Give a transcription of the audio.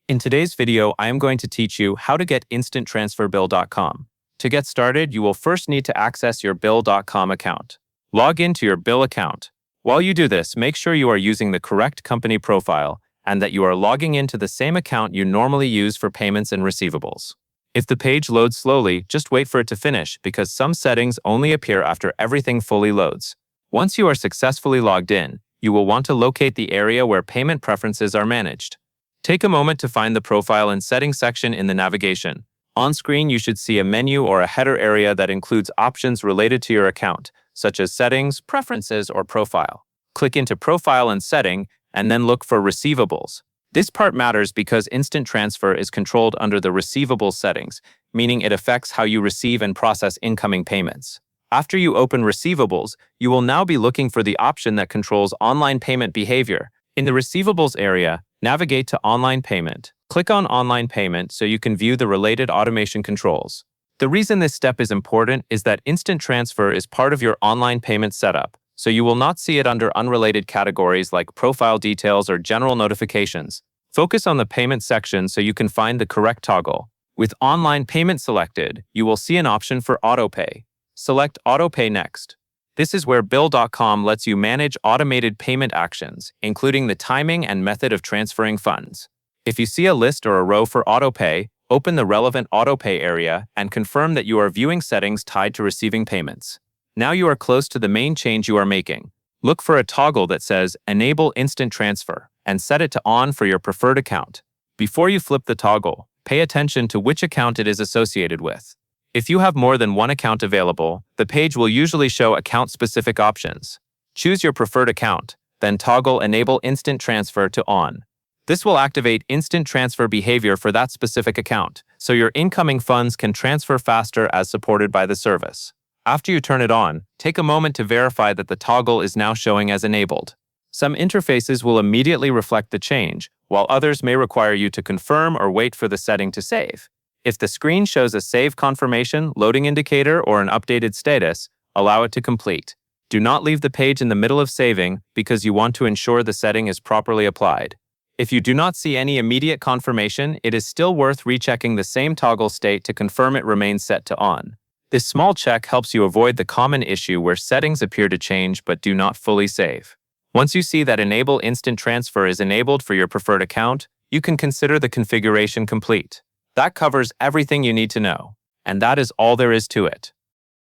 In today's video, I am going to teach you how to get instanttransferbill.com. To get started, you will first need to access your bill.com account. Log into your bill account. While you do this, make sure you are using the correct company profile and that you are logging into the same account you normally use for payments and receivables. If the page loads slowly, just wait for it to finish because some settings only appear after everything fully loads. Once you are successfully logged in, you will want to locate the area where payment preferences are managed. Take a moment to find the Profile and Settings section in the navigation. On screen, you should see a menu or a header area that includes options related to your account, such as Settings, Preferences, or Profile. Click into Profile and Setting, and then look for Receivables. This part matters because Instant Transfer is controlled under the Receivables settings, meaning it affects how you receive and process incoming payments. After you open Receivables, you will now be looking for the option that controls online payment behavior. In the Receivables area, navigate to Online Payment. Click on Online Payment so you can view the related automation controls. The reason this step is important is that Instant Transfer is part of your online payment setup, so you will not see it under unrelated categories like Profile Details or General Notifications. Focus on the Payment section so you can find the correct toggle. With Online Payment selected, you will see an option for Autopay. Select Autopay next. This is where Bill.com lets you manage automated payment actions, including the timing and method of transferring funds. If you see a list or a row for Autopay, open the relevant Autopay area and confirm that you are viewing settings tied to receiving payments. Now you are close to the main change you are making. Look for a toggle that says Enable Instant Transfer and set it to On for your preferred account. Before you flip the toggle, pay attention to which account it is associated with. If you have more than one account available, the page will usually show account-specific options. Choose your preferred account, then toggle Enable Instant Transfer to On. This will activate instant transfer behavior for that specific account, so your incoming funds can transfer faster as supported by the service. After you turn it on, take a moment to verify that the toggle is now showing as enabled. Some interfaces will immediately reflect the change, while others may require you to confirm or wait for the setting to save. If the screen shows a save confirmation, loading indicator, or an updated status, allow it to complete. Do not leave the page in the middle of saving because you want to ensure the setting is properly applied. If you do not see any immediate confirmation, it is still worth rechecking the same toggle state to confirm it remains set to On. This small check helps you avoid the common issue where settings appear to change but do not fully save. Once you see that Enable Instant Transfer is enabled for your preferred account, you can consider the configuration complete. That covers everything you need to know, and that is all there is to it.